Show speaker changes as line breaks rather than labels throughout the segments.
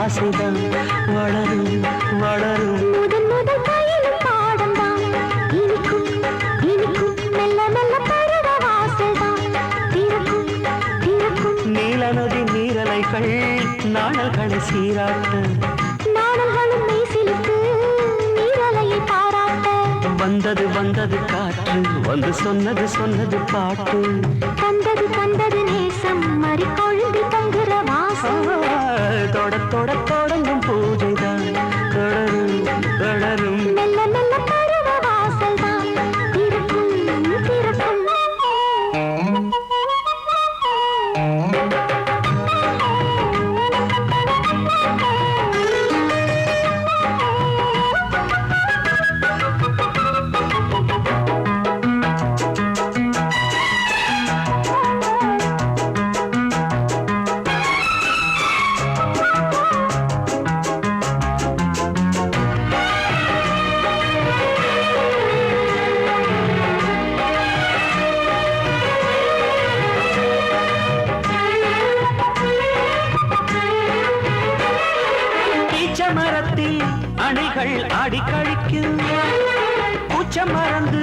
ஆசைதான் வளரும் வளரும்.
முதன் முதல் பயிலும் பாடம்தான் இனிக்கும் இனிக்கும் மெல்ல மெல்ல பருவ வாசல்தான் திறக்கும் திறக்கும்.
நீல நதி நீரலைகள் நாணல்களை சீராட்ட
நாணல்களும் மெய்சிலுக்கு நீரலையை பாராட்ட.
வந்தது வந்தது காற்று வந்து சொன்னது சொன்னது பாட்டு.
தந்தது தந்தது நேசம் மறி கொழுந்தி தங்குற வாசம்.
தொட தொட தொடங்கும் பூஜைதான் தொடரும் தொடரும்.
மெல்ல மெல்ல பருவ வாசல்தான் திறக்கும் திறக்கும்.
மரத்தில் அணைகள் ஆடி கழிக்கும் பூச்ச மறந்து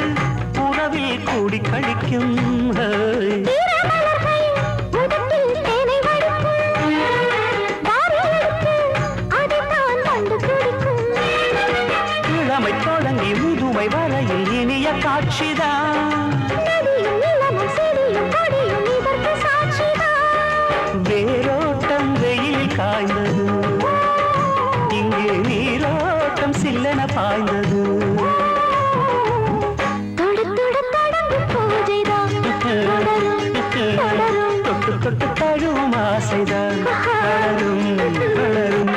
உறவில் கூடி கழிக்கும். இளமை தொடங்கி முதுமை வரையில் இனிய காட்சிதான். வேரோட்டம் வெயில் காய்ந்தது இங்கே நீரோட்டம் சில்லென பாய்ந்தது. தொட்டு தொட்டு தழுவும் ஆசைதான் வளரும் வளரும்.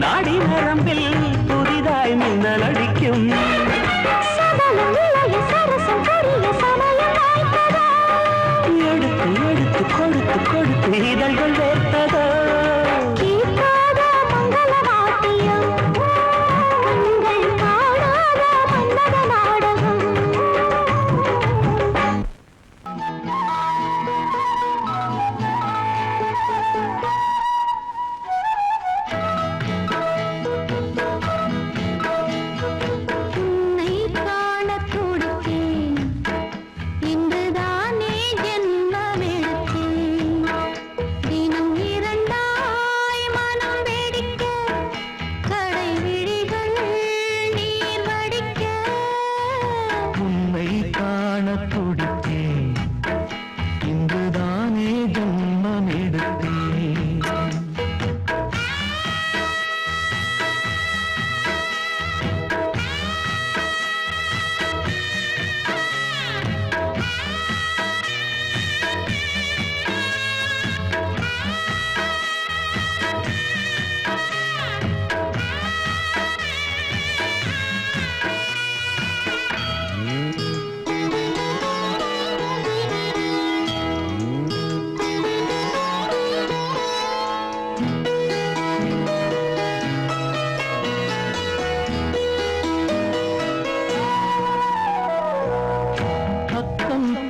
நாடி நரம்பில் புதிதாய் மின்னல் அடிக்கும். எடுத்து எடுத்து கொடுத்து கொடுத்து இதழ்கள் வேர்த்ததோ.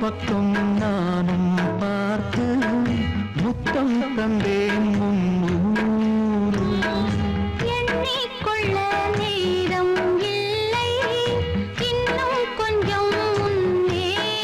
பக்கம் நானும் பார்த்து முத்தம் தந்தேன் முன்னூறு.
எண்ணிக்கொள்ள நேரம் இல்லை இன்னும் கொஞ்சம் முன்னேறு.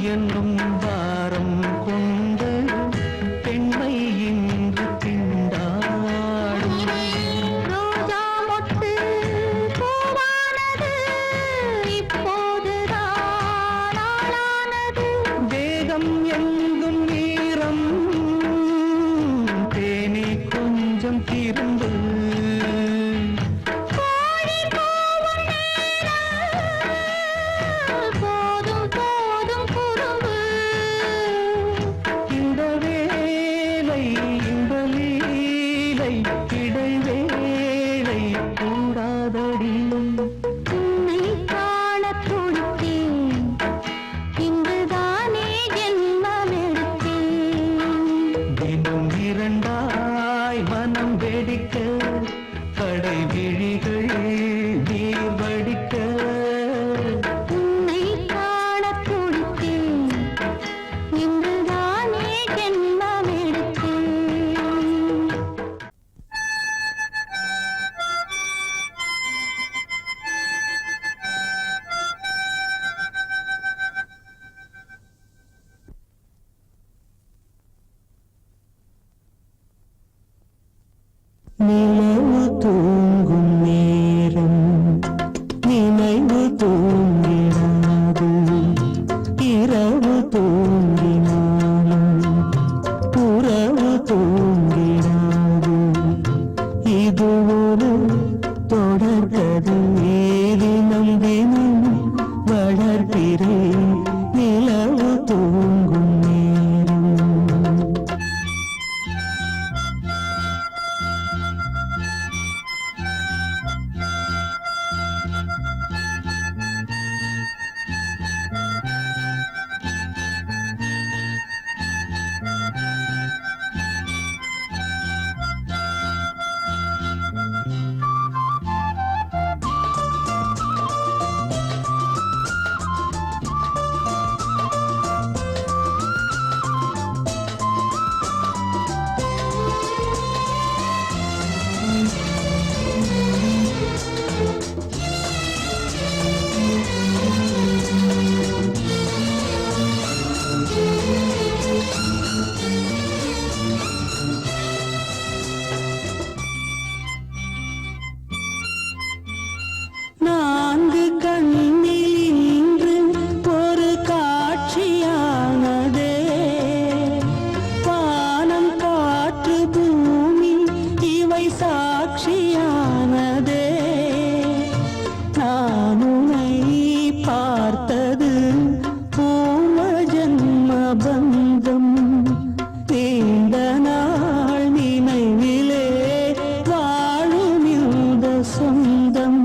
என்னும் பாரம் கொண்டு பெண்மை இன்று திண்டாடும்.
ரோஜா மொட்டு பூவானது இப்போதுதான் ஆளானது.
வேகம் எங்கும் ஈரம் தேனி கொஞ்சம் திரும்பு.
கோழி கூவும் நேரம் போதும் போதும் குறும்பு.
இந்த வேலை இந்த லீலை இடைவேளை கூடாதடியும்.
உன்னை காணத் துடித்தேன், இங்குதானே ஜென்மமெடுத்தேன்.
தினம் இரண்டாய் மனம் வெடிக்க கடை விழிகள் நீர் வடிக்க.
உன்னை காணத் துடித்தேன், இங்குதானே ஜென்மமெடுத்தேன்.
நிலவு தூங்கும் நேரம் நினைவு தூங்கிடாது. இரவு தூங்கினாலும் உறவு தூங்கிடாது. இது ஒரு தொடர்கதை, தினம் தினம் வளர்கிறேன் நிலவு தூங்கும் நேரம். நான்கு கண்ணில் இன்று ஒரு காட்சியானதே. வானம் காற்று பூமி இவை சாட்சியானதே. நான் உன்னை பார்த்தது பூர்வ ஜன்ம பந்தம். நீண்ட நாள் நினைவிலே வாழும் இந்த சொந்தம்.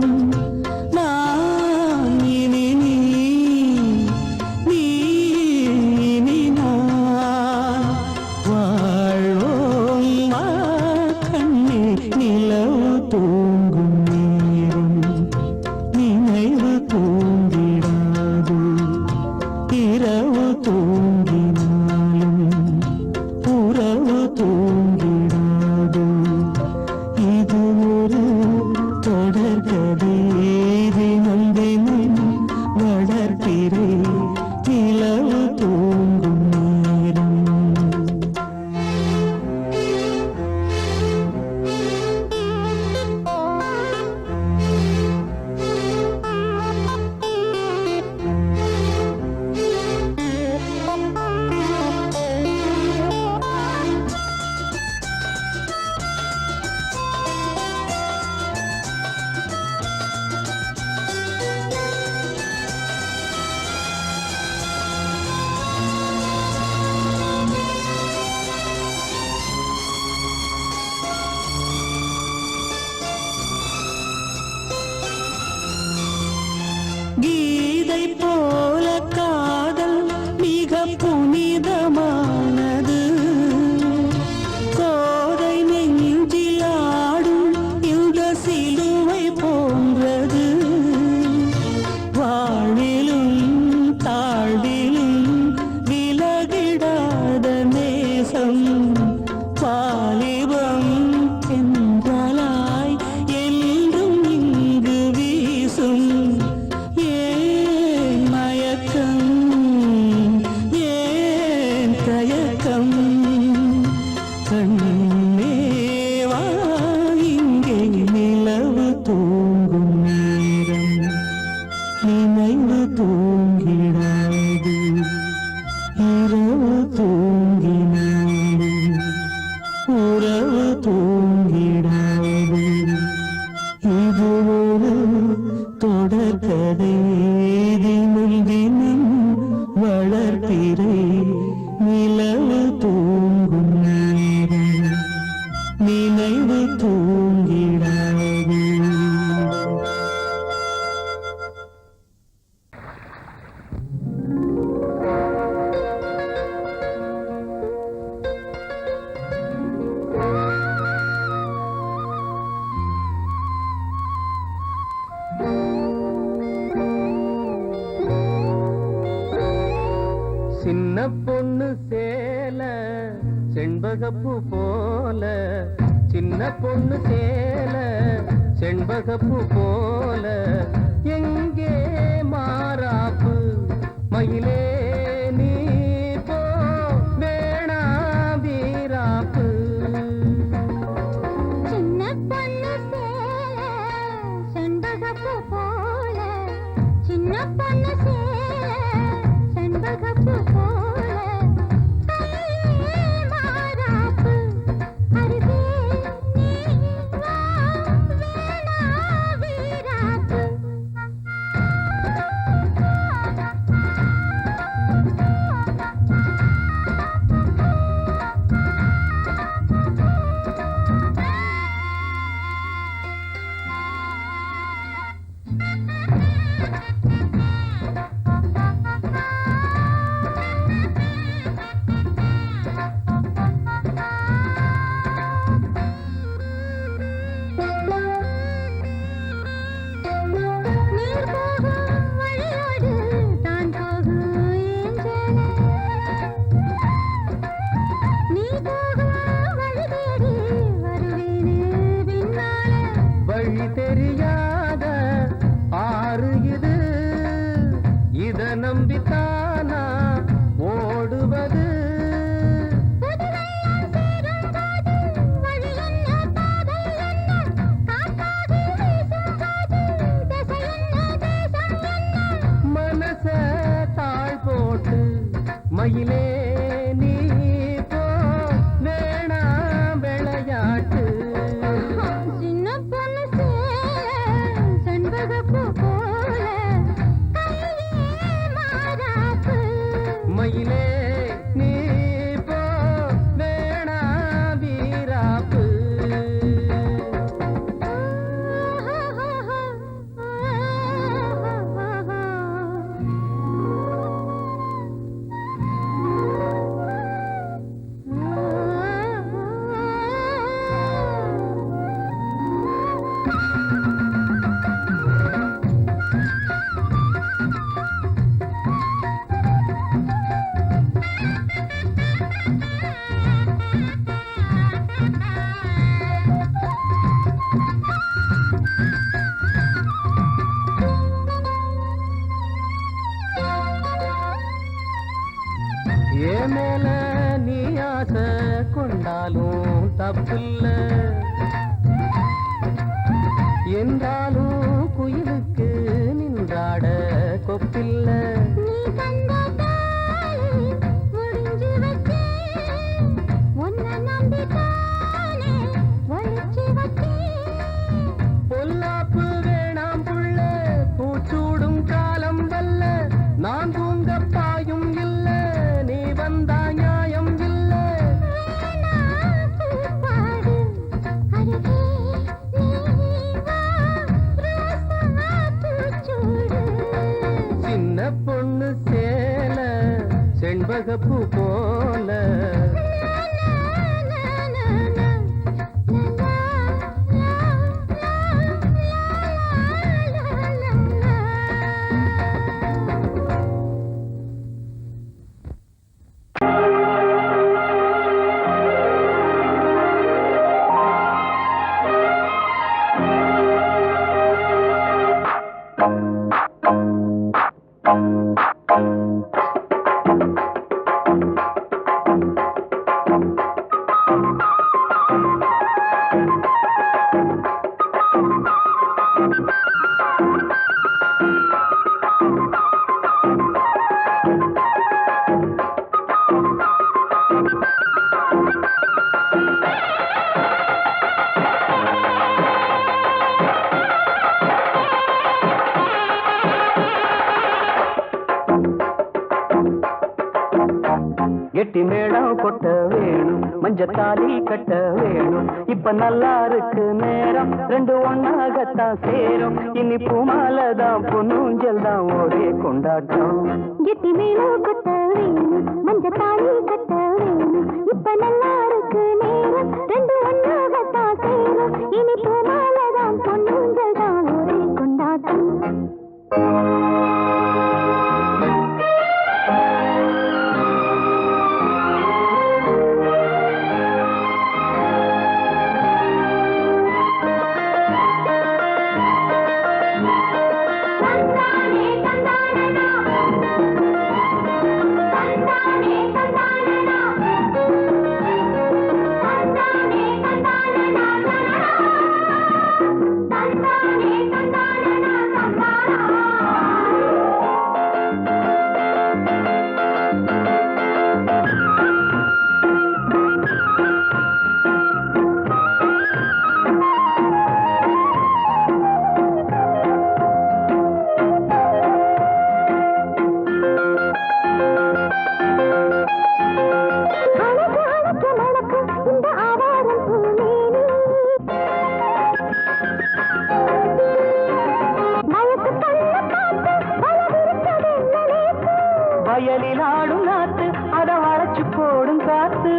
நான் இனி நீ இனி நான் வாழ்வோம் வா கண்ணே. நிலவு தூங்கும் நேரம் நினைவு தூங்கிடாது. இரவு தூங்கினாலும் உறவு தூங்கிடாது. இது ஒரு தொடர்கதை, தினம் தினம் வளர்க்கிறேன் நிலவு தூங்கும் நேரம். கண்ணேவா இங்கே நிலவு தூங்கும் நேரம் நினைவு தூங்கிடாது இரவு தூங்கினாலும் உறவு தூங்கிடாது இது ஒரு தொடர்கதை தினம் தினம் வளர்ப்பிறை நிலவு தூங்கும் நேரம் நினைவு தூங்கிடாது.
சின்ன பொண்ணு சேல செண்பகப்பூ போல சின்ன பொண்ணு சேல செண்பகப்பூ போல எங்கே மாறாப்பு மயிலே நீ போ வேணா வீராப்பு.
சின்ன பொண்ணு சேல செண்பகப்பூ போல சின்ன பொண்ணு சேல செண்பகப்பூ போல கையே மாறாப்பு அருகே நீ வா வேணா வீராப்பு. நீர் போகும் வழியோடு தான் போகும் ஏஞ்சல நீ போகும் வழி தேடி வருவேனே பின்னால.
வழி தெரியாத ஆறு இது இத நம்பித்தானா ஓடுவது.
புதுவெள்ளம் சேரும் போது வழி என்ன பாதை என்ன காத்தாடி வீசும் போது திசை என்ன தேசம் என்ன.
மனச தாழ் போட்டு மயிலே நீ போ வேணா விளையாட்டு.
சின்ன பொண்ணு சேல செண்பகப்பூ போல கையே மாறாப்பு
மயிலே நீ போ வேணா வீராப்பு. ஏன் மேல நீ ஆசை கொண்டாலும் தப்பில்ல என்றாலும் குயிலுக்கு நின்றாட கொப்பில்ல.
நீ தந்த தாலி முடிஞ்சு வச்சேன் உன்னை நம்பித்தானே ஒழிச்சு வச்சேன்.
பொல்லாப்பு வேணாம் புள்ள பூச்சூடும் காலம் வல்ல நான் தூங்க பாயும் இல்ல நீ வந்தா நியாயம் இல்ல.
வேணா பூப்பாடு அருகே நீ வா ரோசா பூச்சூடு.
சின்ன பொண்ணு சேல செண்பகப்பூ போல
எட்டி மேளம் கொட்ட வேணும் மஞ்சத்தாலி கட்ட வேணும் இப்ப நல்லா இருக்கு நேரம் ரெண்டு ஒன்னாகத்தான் சேரும் இனி பூமாலதான் பொன்னூஞ்சல் தான் ஒரே கொண்டாட்டம்
கெட்டி மேளம் கொட்ட வேணும் மஞ்சத்தாலி கட்ட வேணும் இப்ப நல்லா இருக்கு நேரம் ரெண்டு ஒன்னாகத்தான் சேரும் இனி பூமாலதான் பொன்னூஞ்சல் தான் ஒரே கொண்டாட்டம்
வயலில் ஆடும் நாத்து அத வளைச்சு போடும் காத்து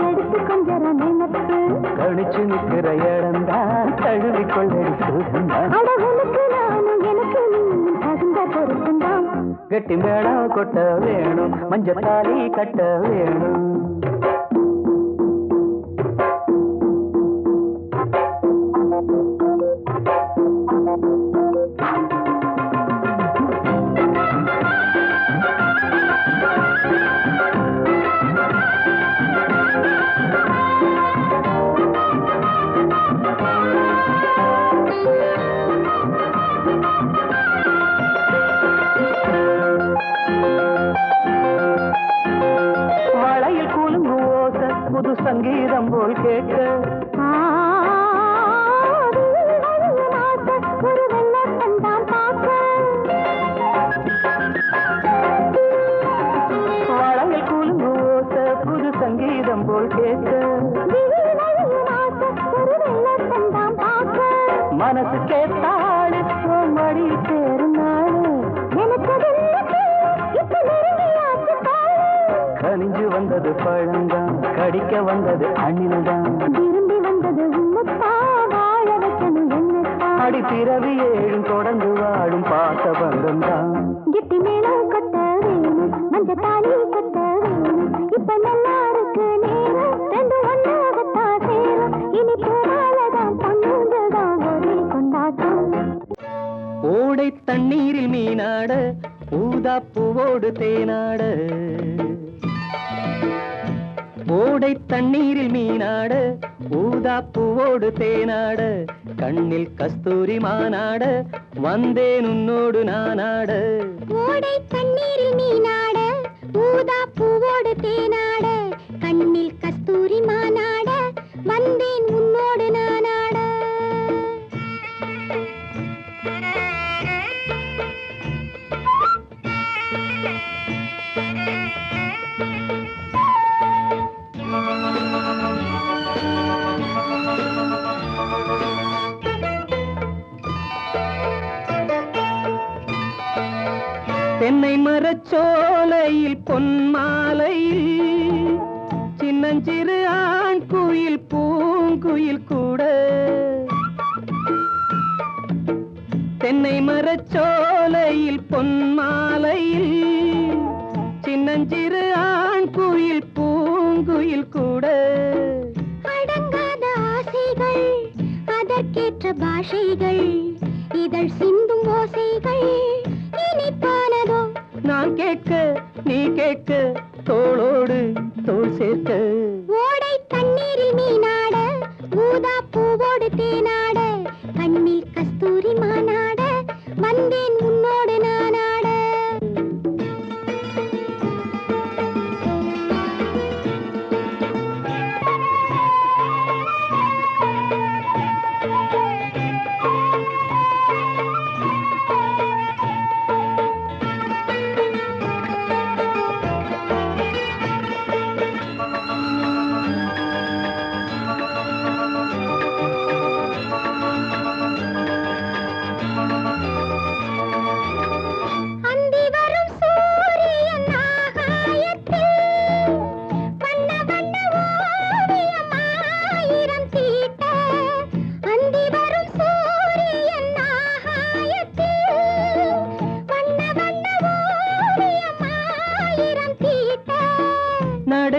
எடுத்து கொஞ்சம் நினைப்பு
கணிச்சு நிற்கிற இடம்தான் தழுவி கொள்ளடி சுகந்தான்
அழகுனுக்கு நானும் எனக்கு நீ தகுந்த பொருத்தந்தான்
கெட்டி மேளம் கொட்ட வேணும் மஞ்சத்தாலி கட்ட வேணும் வளையில் கூலுங்கு ஓச புது சங்கீதம் போல் கேட்க
ஒரு வெள்ளத்தான் பார்க்க
வளையில் கூலுங்கு ஓச புது சங்கீதம் போல் கேட்க
ஒரு வெள்ளத்தான் பார்க்க
மனசு கேட்டாடு மடி சேரும் நாடு
எனக்கு இப்ப நெருங்கியாச்சு
கனிஞ்சு வந்தது பழந்தான் கடிக்க வந்தது அணில்தான்
விரும்பி வந்தது உன்னத்தா வாழ வைக்கணும் என்னத்தா
அடி பிறவி ஏழும் தொடர்ந்து வாழும் பாசபந்தம் தான்
கெட்டி மேளம் கட்ட வேணும் மஞ்சத்தாலி கட்ட வேணும் இப்ப நல்லா இருக்கு நேரம் ரெண்டு ஒன்னாகத்தான் சேரும் இனி பூமாலதான் பொன்னூஞ்சல்தான் ஒரே கொண்டாட்டம்
ஓடை தண்ணீரில் மீனாட ஊதா பூவோடு தேனாட ஓடை தண்ணீரில் மீனாட ஊதா பூவோடு தேனாட கண்ணில் கஸ்தூரி மானாட வந்தேன் உன்னோடு நானாட
ஓடை தண்ணீரில் மீனாட ஊதா பூவோடு தேனாட கண்ணில் கஸ்தூரி மானாட வந்தேன் உன்னோடு நானாட
தென்னை மரச்சோலையில் பொன்மாலையில் சின்னஞ்சிறு ஆண் குயில் பூங்குயில் கூட தென்னை மரச்சோலையில் பொன்மாலையில் சின்னஞ்சிறு ஆண் குயில் பூங்குயில் கூட
அடங்காத ஆசைகள் அதற்கேற்ற பாஷைகள் இதழ் சிந்தும் ஓசைகள் இனிப்பானதோ
நான் கேட்க நீ கேட்க தோளோடு தோள் சேர்க்க
ஓடை தண்ணீரில் மீனாட ஊதா பூவோடு தேனாட கண்ணில் கஸ்தூரி மானாட வந்தேன் உன்னோடு நானாட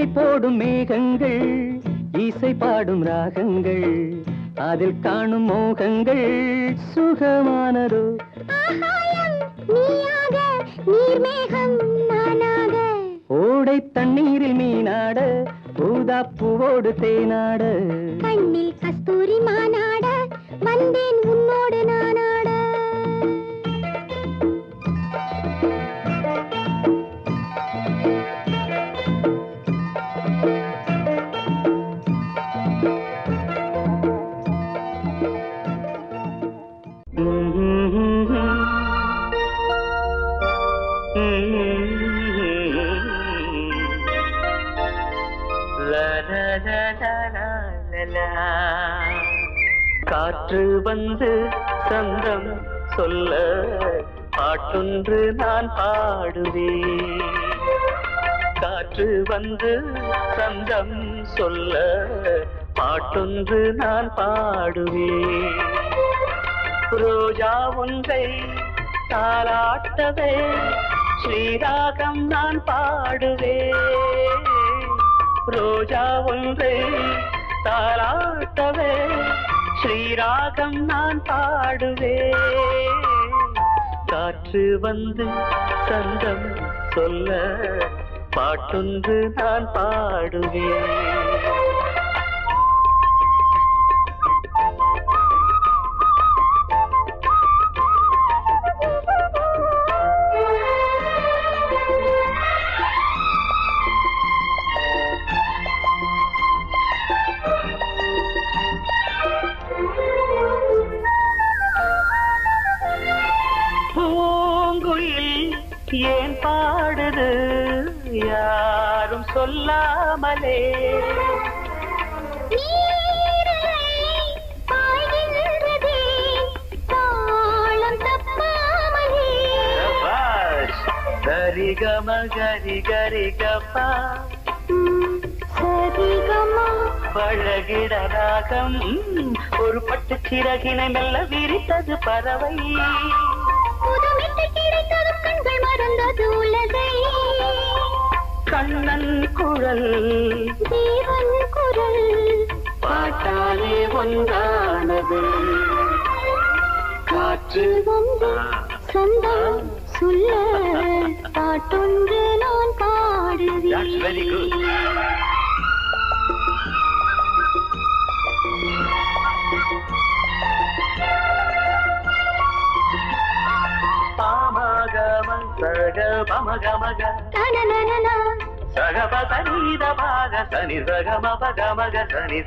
நடை போடும் மேகங்கள் இசை பாடும் ராகங்கள் அதில் காணும் மோகங்கள் சுகமானதோ
நீயாக நீர்மேகம் நானாக
ஓடை தண்ணீரில் மீனாட ஊதா பூவோடு தேனாட
கண்ணில் கஸ்தூரி மானாட வந்தேன் உன்னோடு நானாட
காற்று வந்து சந்தம் சொல்ல பாட்டொன்று நான் பாடுவேன் காற்று வந்து சந்தம் சொல்ல பாட்டொன்று நான் பாடுவேன் ரோஜா ஒன்றை தாலாட்டவே ஸ்ரீராகம் நான் பாடுவேன் ரோஜா ஒன்றை தாலாட்டவே ஸ்ரீராகம் நான் பாடுவேன் காற்று வந்து சந்தம் சொல்ல பாட்டொன்று நான் பாடுவேன் ஏன் பாடுது யாரும் சொல்லாமலே சரிகம கரி கரி கப்பா பழகிட ராகம் ஒரு பட்டு சிறகினை மெல்ல விரித்தது பறவை கண்ணன் குரல்
தேவன் குரல்
பாட்டாலே ஒன்றானது காற்று
வந்து சொந்தம் சொல்ல பாட்டொன்று நான் பாடுவேன்
வெரி குட் சக பமகமக சகப சனித பாக சனி சகம பகமக சனி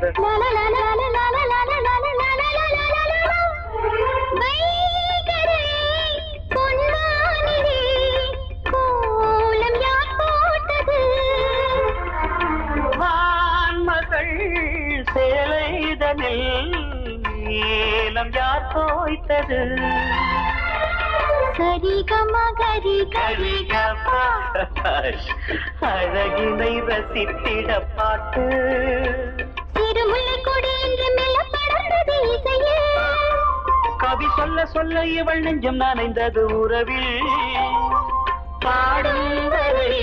வான்மகள் சேலைதனில் நீலம் யார் தோய்த்தது
சரிகம கரி கரி
அழகினை ரசித்திட பாட்டு
திருமுல்லை கொடி என்று மெல்ல படர்ந்தது இசையில்
கவி சொல்ல சொல்ல இவள் நெஞ்சம் நனைந்தது உறவில்
பாடும் வரை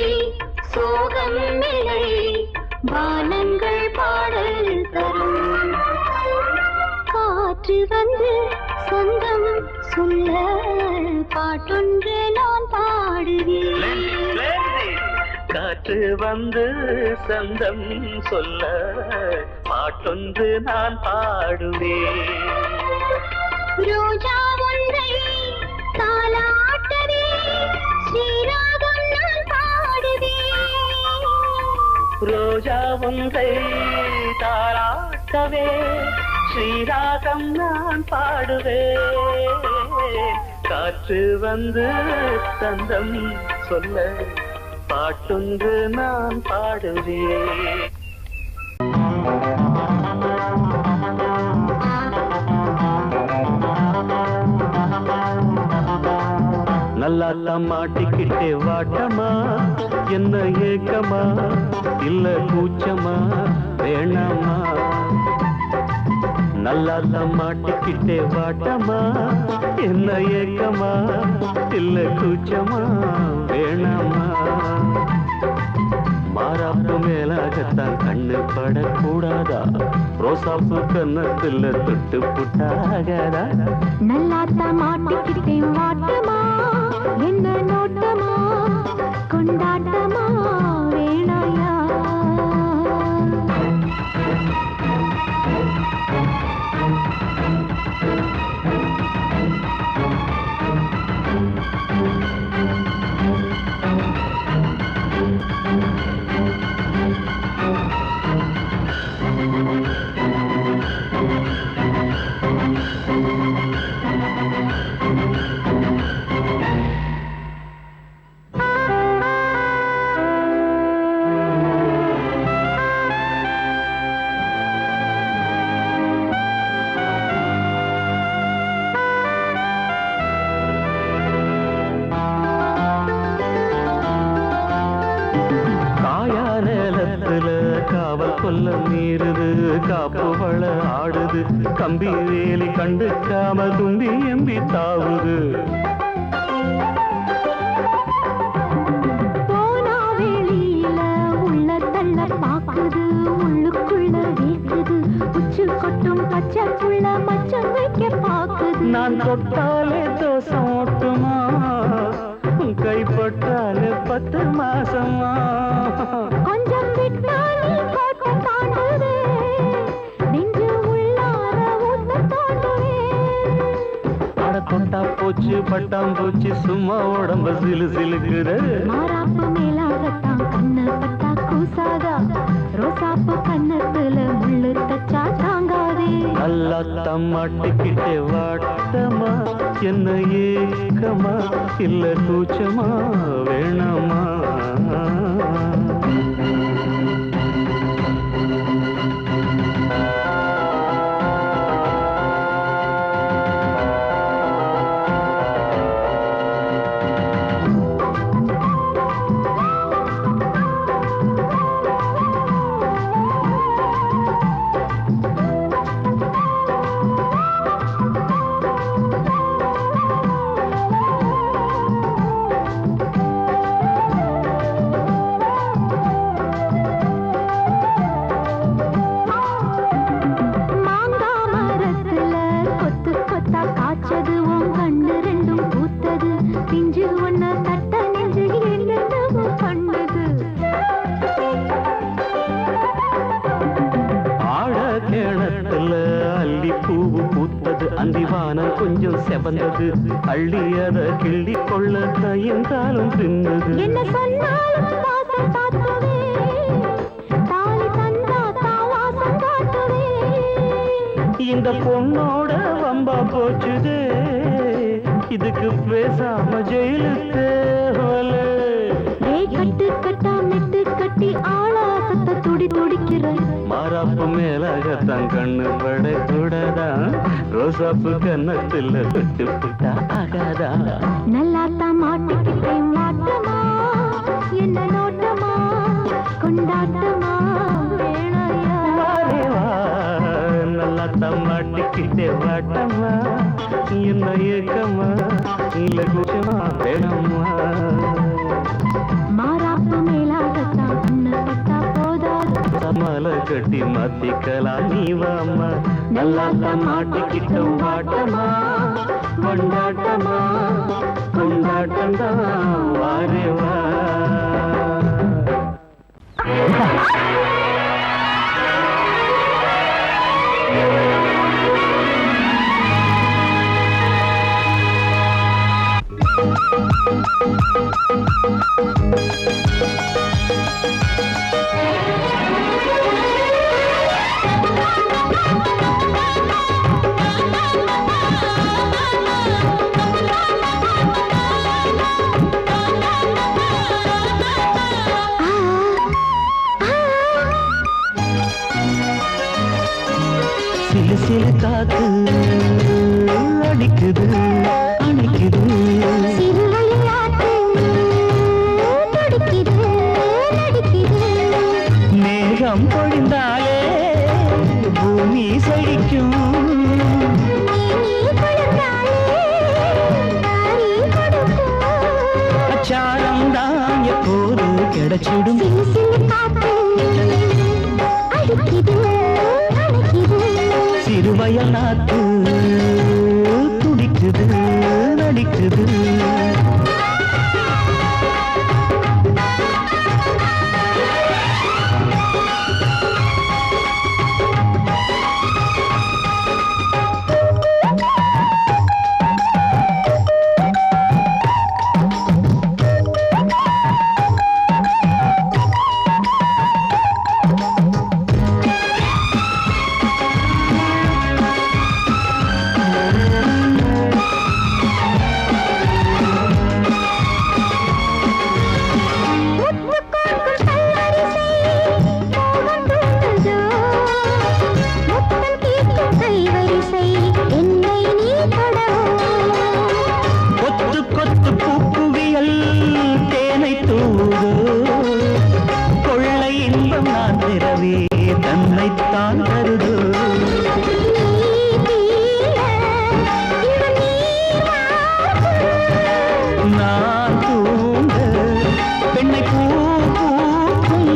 சோகம் நிலை வானங்கள் பாடல் தரும் காற்று வந்து சொந்தம் சொல்ல பாட்டொன்று நான் பாடுவேன்
காற்று வந்து சந்தம் சொல்ல பாட்டொன்று நான் பாடுவேன்
ரோஜா ஒன்றை தாலாட்டவே ஸ்ரீராகம் நான் பாடுவேன்
ரோஜா ஒன்றை தாலாட்டவே ஸ்ரீராகம் நான் பாடுவேன் காற்று வந்து சந்தம் சொல்ல பாட்டொன்று நான் பாடுவேன் நல்லா மாட்டிக்கிட்டே வாட்டமா என்ன ஏக்கமா இல்ல கூச்சமா வேணாமா நல்லா மாட்டிக்கிட்டே வாட்டமா என்ன ஏக்கமா இல்ல கூச்சமா வேணாமா மாறாப்பு மேல படக்கூடாதா ரோசாப்பு கன்னத்துல தொட்டு புட்டாகாதா
நல்லாத்த மாட்டிக்கிட்டேன் வாட்டமா என்ன நோட்டமா கொண்டாட்டமா வேணாயா
கொல்ல மீறுது காப்பு வள ஆடுது கம்பி வேலி கண்டுக்காம தும்பி எம்பி தாவுது
போனா வெளியில உள்ள தள்ள பாக்குது உள்ளுக்குள்ள வீக்குது உச்சு கொட்டும் பச்சை புள்ள மச்சம் வைக்க பாக்குது
நான் தொட்டாலே தோசம் ஓட்டுமா கைப்பட்டாலே 10 மாசமா
கொஞ்சம் விட்டாலே கோட்டை தாண்டுவே நெஞ்சு உள்ளார ஊத்த தோண்டுவே
அட தொட்டா போச்சு பட்டாம் போச்சு சும்மா உடம்பு சிலு சிலுக்குது
மாறாப்பு மேலாகத்தான் கண்ணு பட்டா கூசாதா ரோசாப்பு கண்ணத்துல முள்ளு தச்சா தாங்காதே
நல்லாத்தான் மாட்டிக்கிட்டே வாட்டமா என்ன ஏக்கமா இல்ல கூச்சமா வேணாமா கொஞ்சம் செவந்தது அள்ளி அத கிள்ளி கொள்ள கையந்தாலும் பின்னது
என்ன சொன்னாலும் வாசம் காட்டுவே தாலி தந்தா தாவாசம் காட்டுவே
இந்த பொண்ணோட வம்பா போச்சுதே இதுக்கு பேசாம ஜெயிலுக்கு
கட்டு கட்டா மெட்டு கட்டி ஆளாசத்தை துடி துடிக்கிற
மாறாப்பு மேலாகத்தான் கண்ணு படக்கூடாதா ரோசாப்பு கன்னத்துல தொட்டு புட்டா ஆகாதா
நல்லாத்தான் மாட்டிக்கிட்டேன் மாட்டமா என்ன நோட்டமா கொண்டாட்டமா வேணாயா
நல்லாத்தான் மாட்டிக்கிட்டே வாட்டமா என்ன ஏக்கமா இல்ல கூச்சமா வேணாமா
மாறாப்பு மேலாகத்தான் கண்ணு பட்டா போதாது
மலை கட்டி மாத்திக்கலாம் நீ வாமா நல்லாத்தான் மாட்டிக்கிட்டோம் வாட்டமா கொண்டாட்டமா கொண்டாட்டம்தான் வாரேவா சிலு காத்து அடிக்குது அணைக்குது மேகம் பொழிந்தாலே பூமி செழிக்கும் அச்சாரம் தான் எப்போது கிடைச்சிடும் சிறுவயல் நாத்து துடிக்குது நடிக்குது தன்னைத்தான் கருது நான் தூங்க பெண்ணை பூ பூக்கும்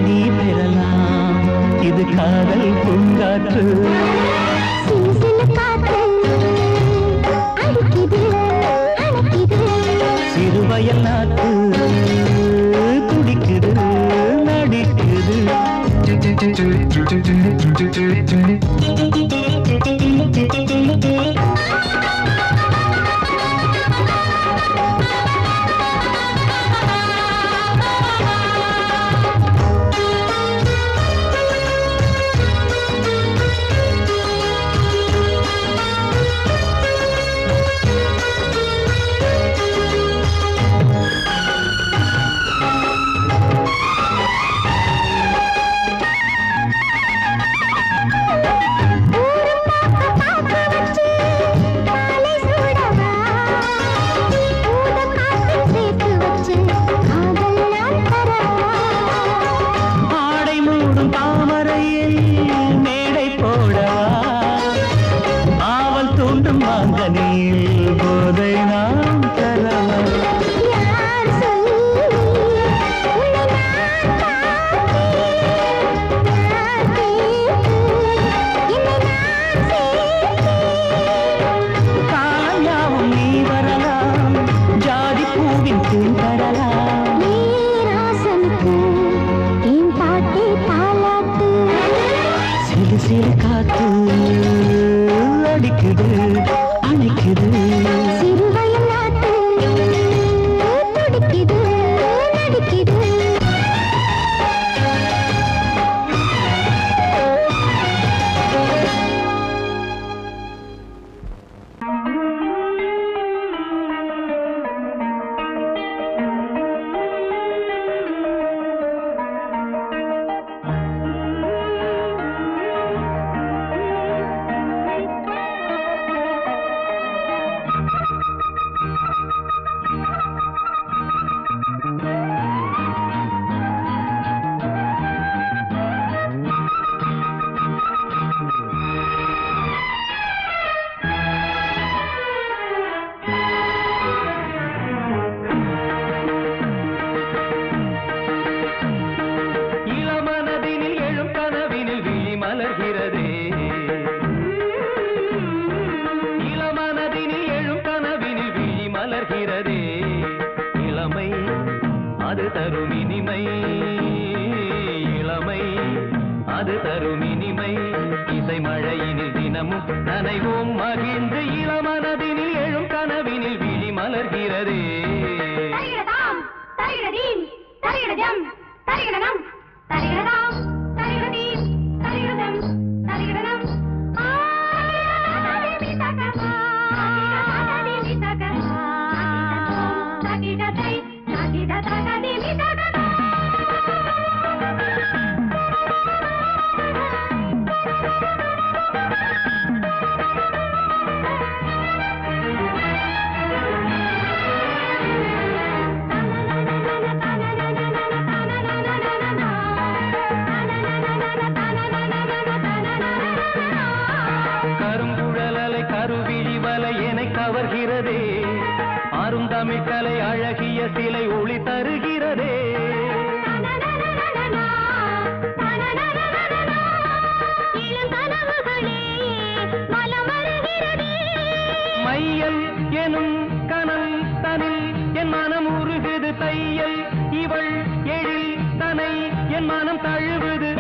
நீ பெறலாம் இது காதல் பூங்காற்று சிறுவயல் நாட்டு துடிக்குது நடிக்குது போதை நாம் தரலாம் காயாவும் நீ வரலாம் ஜாதி பூவின் தேன் தரலாம் சிறு சிறு காத்து அடிக்குது அணைக்குது
சிறுவயல் நாட்டு துடிக்குது நடிக்குது
நனைவோம் மகிழ்ந்து இளமனதினில் எழும் கனவினில் விழி மலர்கிறதே
தரிகடதாம் தரிகடதீம் தரிகடஜம் தரிகடனம் தரிகடதாம் தரிகடதீம் தரிகடஜம் தரிகடனம்
கவர்கிறதே அருந்தமிழ் கலை அழகிய சிலை ஒளி தருகிறதே எனும் கனல் தனில் என் மனம் உருகுது தையல் இவள் எழில் தனை என் மனம் தழுவுது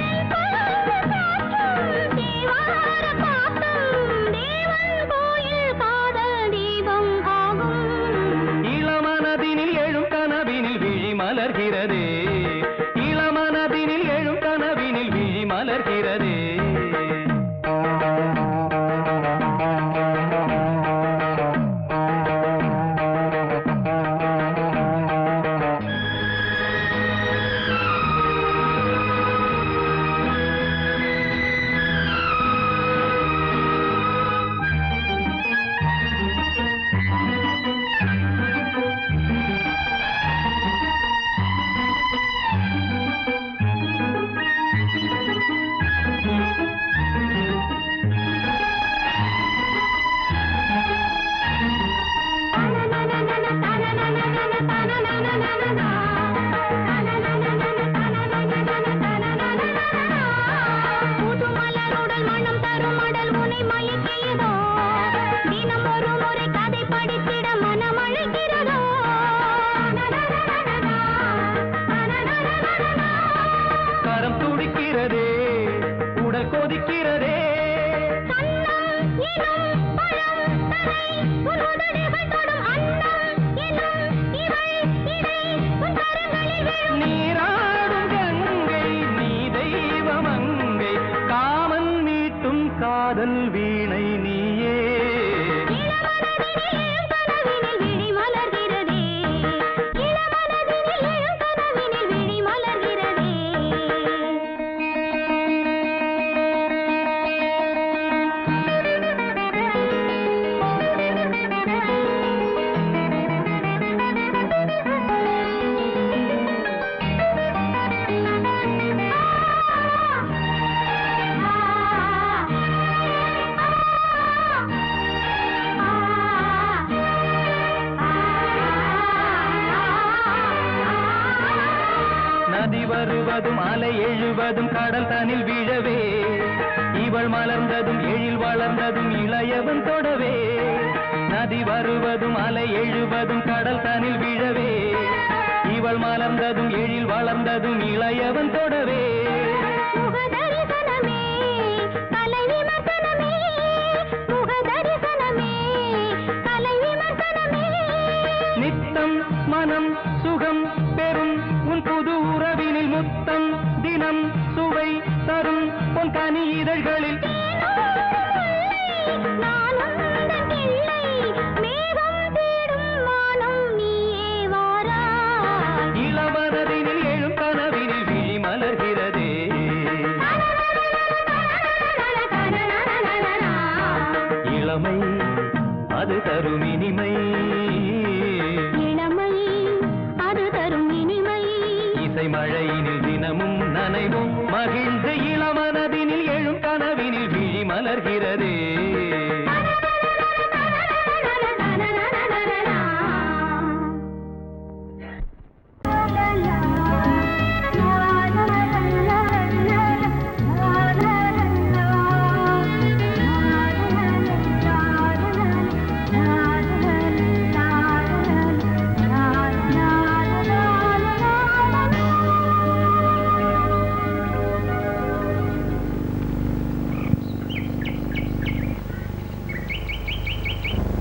இளமனதினில் எழும் கனவினில் விழி மலர்கிறதே இளமனதினில் எழும் கனவினில் விழி மலர்கிறதே கரம் துடிக்கிறதே உடல் கொதிக்கிறதே நீராடும் கங்கை நீ தெய்வமங்கை காமன் மீட்டும் காதல் வீணை நீயே நதி வருவதும் அலை எழுவதும் கடல் தனில் விழவே இவள் மலர்ந்ததும் எழில் வளர்ந்ததும் இளையவன் தொடவே நதி வருவதும் அலை எழுவதும் கடல் தனில் விழவே இவள் மலர்ந்ததும் எழில் வளர்ந்ததும் இளையவன் தொடவே நித்தம் மனம் சுகம் பெறும் உன் புது உறவினில் முத்தம் தினம் சுவை தரும் உன் கனி இதழ்களில் இளமனதினில் எழும் கனவினில் விழி மலர்கிறதே இளமை அது தரும் இனிமை இசை மழையினில் தினமும் நனைவும் மகிழ்ந்து இளமனதினில் எழும் கனவினில் விழி மலர்கிறதே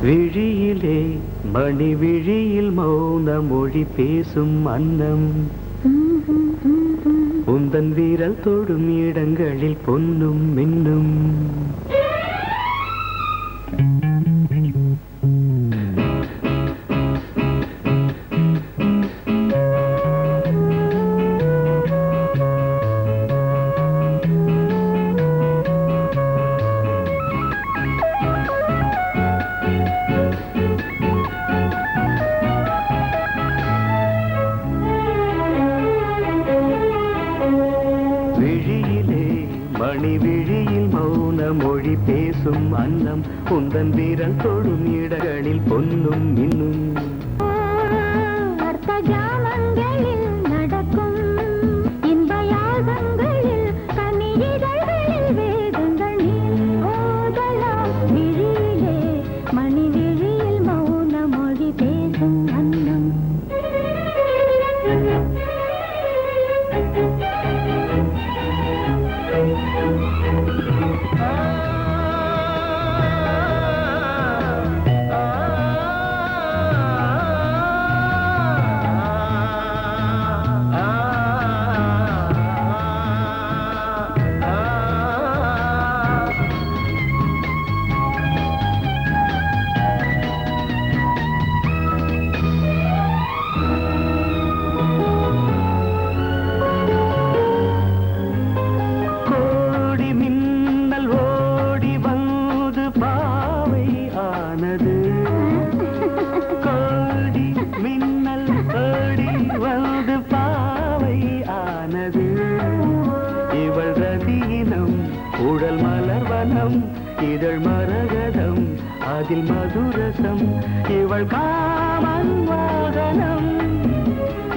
விழியிலே மணி விழியில் மௌன மொழி பேசும் அன்னம் உந்தன் வீரல் தொடும் இடங்களில் பொன்னும் மின்னும் மணி விழியில் மௌன மொழி பேசும் அன்னம் உந்தன் வீரல் தொடும் இடங்களில் பொன்னும் மின்னும்
நடக்கும் இன்ப யாகங்களில் கனியிதழ்களில் வேதங்கள் நீ ஓதலாம் விழியிலே மணி விழியில் மௌன
அதில் மதுரசம் இவள் காமன் வாகனம்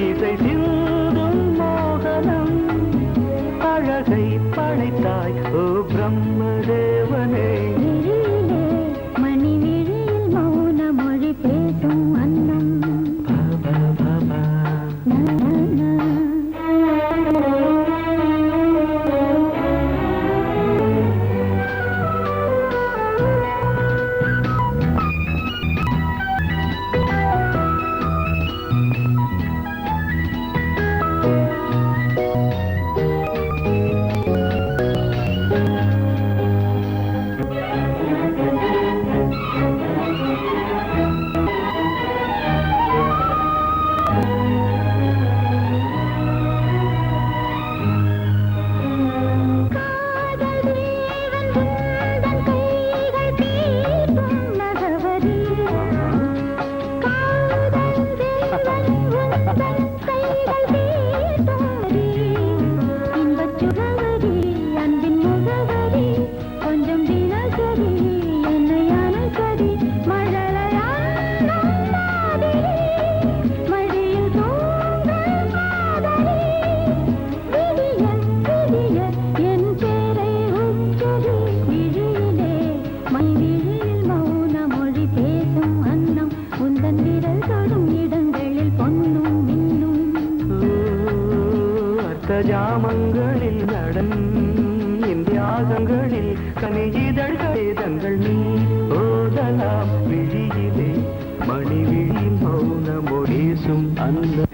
இசை சிந்தும் மோகனம் அழகை படைத்தாய் ஓ பிரம்மதேவனே
விழியிலே மணி விழியில் மௌன மொழி பேசும் அன்னம்
ஜாமங்களில் நடன் இந்தியாகங்களில் கனியிதழ்கள் வேதங்கள் நீ ஓதலாம் விழியிலே மணி விழி மௌன மொழேசும் அந்த